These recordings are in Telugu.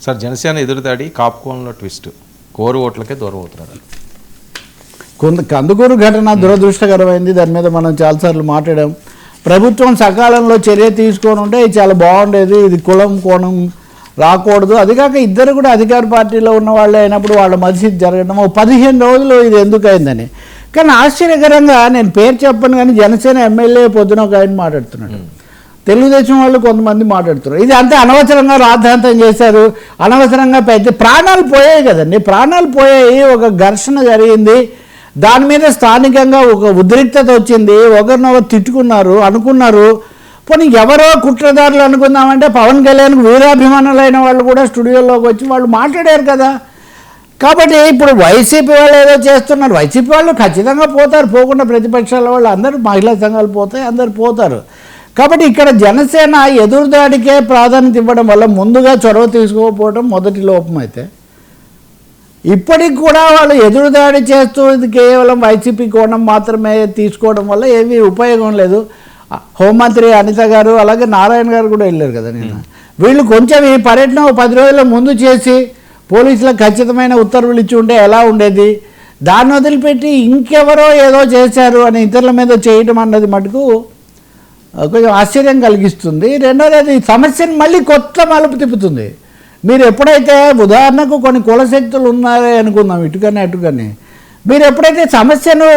సార్ జనసేన ఎదురుదాడి కాపుకోవడంలో ట్విస్ట్ కోరు ఓట్లకే దూరం అవుతున్నారు. కొంత కందుకూరు ఘటన దురదృష్టకరమైంది. దాని మీద మనం చాలాసార్లు మాట్లాడాం. ప్రభుత్వం సకాలంలో చర్య తీసుకొని ఉంటే ఇది చాలా బాగుండేది. ఇది కులం కోణం రాకూడదు. అది కాక ఇద్దరు కూడా అధికార పార్టీలో ఉన్న వాళ్ళే అయినప్పుడు వాళ్ళ మధ్య జరగడం 15 రోజులు ఇది ఎందుకు అయిందని. కానీ ఆశ్చర్యకరంగా నేను పేరు చెప్పను కానీ జనసేన ఎమ్మెల్యే పొద్దున ఒక ఆయన మాట్లాడుతున్నాడు, తెలుగుదేశం వాళ్ళు కొంతమంది మాట్లాడుతున్నారు. ఇది అంతే అనవసరంగా రాద్ధాంతం చేశారు, అనవసరంగా పెద్ద ప్రాణాలు పోయాయి కదండి. ప్రాణాలు పోయాయి, ఒక ఘర్షణ జరిగింది, దాని మీద స్థానికంగా ఒక ఉద్రిక్తత వచ్చింది, ఒకరినొకరు తిట్టుకున్నారు, అనుకున్నారు. పోనీ ఎవరో కుట్రదారులు అనుకుందామంటే పవన్ కళ్యాణ్కి వీరాభిమానులైన వాళ్ళు కూడా స్టూడియోలోకి వచ్చి వాళ్ళు మాట్లాడారు కదా. కాబట్టి ఇప్పుడు వైసీపీ వాళ్ళు ఏదో చేస్తున్నారు. వైసీపీ వాళ్ళు ఖచ్చితంగా పోతారు, పోకుండా ప్రతిపక్షాల వాళ్ళు అందరూ, మహిళా సంఘాలు పోతాయి, అందరు పోతారు. కాబట్టి ఇక్కడ జనసేన ఎదురుదాడికే ప్రాధాన్యత ఇవ్వడం వల్ల ముందుగా చొరవ తీసుకోకపోవడం మొదటి లోపం. అయితే ఇప్పటికి కూడా వాళ్ళు ఎదురుదాడి చేస్తూ ఇది కేవలం వైసీపీ కోణం మాత్రమే తీసుకోవడం వల్ల ఏమీ ఉపయోగం లేదు. హోంమంత్రి అనిత గారు అలాగే నారాయణ గారు కూడా వెళ్ళారు కదా నేను. వీళ్ళు కొంచెం ఈ పర్యటన 10 రోజుల ముందు చేసి పోలీసులకు ఖచ్చితమైన ఉత్తర్వులు ఇచ్చి ఉంటే ఎలా ఉండేది. దాన్ని వదిలిపెట్టి ఇంకెవరో ఏదో చేశారు అని ఇతరుల మీద చేయడం అన్నది మటుకు కొంచెం ఆశ్చర్యం కలిగిస్తుంది. రెండోది అది సమస్యను మళ్ళీ కొత్త మలుపు తిప్పుతుంది. మీరు ఎప్పుడైతే ఉదాహరణకు కొన్ని కుల శక్తులు ఉన్నారే అనుకుందాం, ఇటుకనే అటుకని, మీరు ఎప్పుడైతే సమస్యను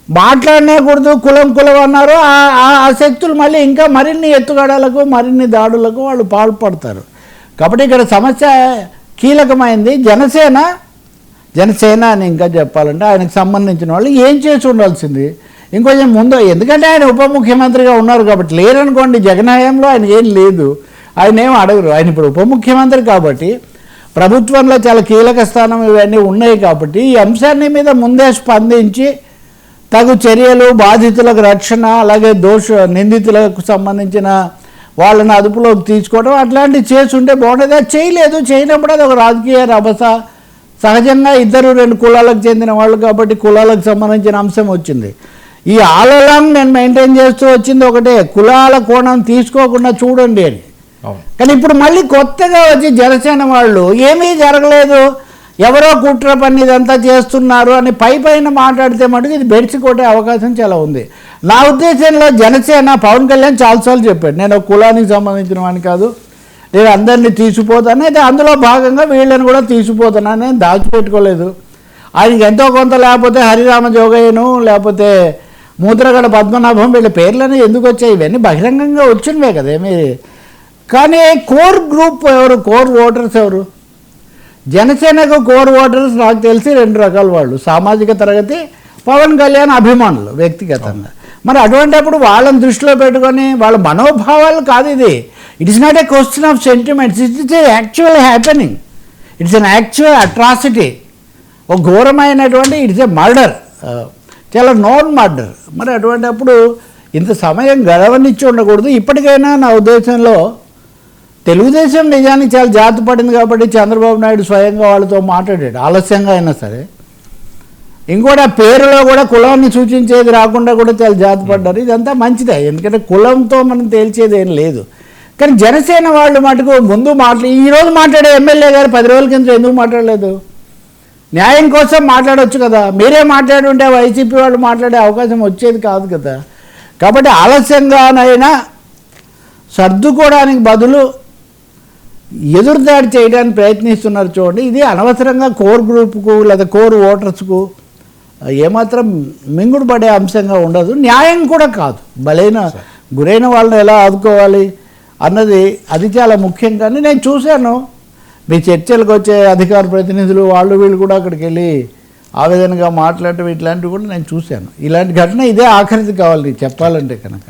మాట్లాడనేకూడదు కులం అన్నారో ఆ శక్తులు మళ్ళీ ఇంకా మరిన్ని ఎత్తుగడలకు మరిన్ని దాడులకు వాళ్ళు పాల్పడతారు. కాబట్టి ఇక్కడ సమస్య కీలకమైంది. జనసేన అని ఇంకా చెప్పాలంటే ఆయనకు సంబంధించిన వాళ్ళు ఏం చేసి ఉండాల్సింది ఇంకొంచెం ముందు. ఎందుకంటే ఆయన ఉప ముఖ్యమంత్రిగా ఉన్నారు కాబట్టి. లేరనుకోండి జగన్ హయాంలో ఆయన ఏం లేదు, ఆయన ఏం అడగరు. ఆయన ఇప్పుడు ఉప ముఖ్యమంత్రి కాబట్టి ప్రభుత్వంలో చాలా కీలక స్థానం ఇవన్నీ ఉన్నాయి కాబట్టి ఈ అంశాన్ని మీద ముందే స్పందించి తగు చర్యలు, బాధితులకు రక్షణ, అలాగే నిందితులకు సంబంధించిన వాళ్ళని అదుపులోకి తీసుకోవడం అట్లాంటివి చేస్తుంటే బాగుంటుంది. అది చేయలేదు. చేయనప్పుడు అది ఒక రాజకీయ రభస. సహజంగా 2 కులాలకు చెందిన వాళ్ళు కాబట్టి కులాలకు సంబంధించిన అంశం వచ్చింది. ఈ ఆలలాంగ్ నేను మెయింటైన్ చేస్తూ వచ్చింది ఒకటే, కులాల కోణం తీసుకోకుండా చూడండి అని. కానీ ఇప్పుడు మళ్ళీ కొత్తగా వచ్చి జనసేన వాళ్ళు ఏమీ జరగలేదు, ఎవరో కుట్ర పని ఇదంతా చేస్తున్నారు అని పైన మాట్లాడితే మటుకు ఇది బెడిసి కొట్టే అవకాశం చాలా ఉంది. నా ఉద్దేశంలో జనసేన పవన్ కళ్యాణ్ చాలాసార్లు చెప్పాడు, నేను ఒక కులానికి సంబంధించిన వాడిని కాదు, నేను అందరినీ తీసిపోతాను, అయితే అందులో భాగంగా వీళ్ళని కూడా తీసిపోతానని నేను దాచిపెట్టుకోలేదు. ఆయనకి ఎంతో కొంత లేకపోతే హరిరామ జోగయ్యను లేకపోతే మూత్రగడ పద్మనాభం వీళ్ళ పేర్లని ఎందుకు వచ్చాయి, ఇవన్నీ బహిరంగంగా వచ్చినవే కదా ఏమి. కానీ కోర్ గ్రూప్ ఎవరు, కోర్ ఓటర్స్ ఎవరు? జనసేనకు కోర్ ఓటర్స్ నాకు తెలిసి 2 రకాల వాళ్ళు. సామాజిక తరగతి, పవన్ కళ్యాణ్ అభిమానులు వ్యక్తిగతంగా. మరి అటువంటిప్పుడు వాళ్ళని దృష్టిలో పెట్టుకొని వాళ్ళ మనోభావాలు కాదు ఇది. It is not a question of sentiments, it is actual happening, it's an actual atrocity. ఒక ఘోరమైనటువంటి ఇట్స్ ఏ మర్డర్, చాలా నోన్ మర్డర్. మరి అటువంటిప్పుడు ఇంత సమయం గడవనిచ్చి ఉండకూడదు. ఇప్పటికైనా నా ఉద్దేశంలో తెలుగుదేశం నిజానికి చాలా జాతి పడింది కాబట్టి చంద్రబాబు నాయుడు స్వయంగా వాళ్ళతో మాట్లాడాడు, ఆలస్యంగా అయినా సరే. ఇంకోటి ఆ పేరులో కూడా కులాన్ని సూచించేది రాకుండా కూడా చాలా జాతి పడ్డారు. ఇదంతా మంచిదే, ఎందుకంటే కులంతో మనం తేల్చేది ఏం లేదు. కానీ జనసేన వాళ్ళు మటుకు ముందు ఈరోజు మాట్లాడే ఎమ్మెల్యే గారు 10 రోజుల కింద ఎందుకు మాట్లాడలేదు? న్యాయం కోసం మాట్లాడవచ్చు కదా. మీరే మాట్లాడుంటే వైసీపీ వాళ్ళు మాట్లాడే అవకాశం వచ్చేది కాదు కదా. కాబట్టి ఆలస్యంగానైనా సర్దుకోవడానికి బదులు ఎదురుదాడి చేయడానికి ప్రయత్నిస్తున్నారు చూడండి. ఇది అనవసరంగా కోర్ గ్రూప్కు లేదా కోర్ ఓటర్స్కు ఏమాత్రం మింగుడు పడే అంశంగా ఉండదు, న్యాయం కూడా కాదు. గురైన వాళ్ళని ఎలా ఆదుకోవాలి అన్నది అది చాలా ముఖ్యం. కానీ నేను చూశాను మీ చర్చలకు వచ్చే అధికార ప్రతినిధులు వీళ్ళు కూడా అక్కడికి వెళ్ళి ఆవేదనగా మాట్లాడటం ఇట్లాంటివి కూడా నేను చూశాను. ఇలాంటి ఘటన ఇదే ఆఖరిది కావాలి చెప్పాలంటే కనుక.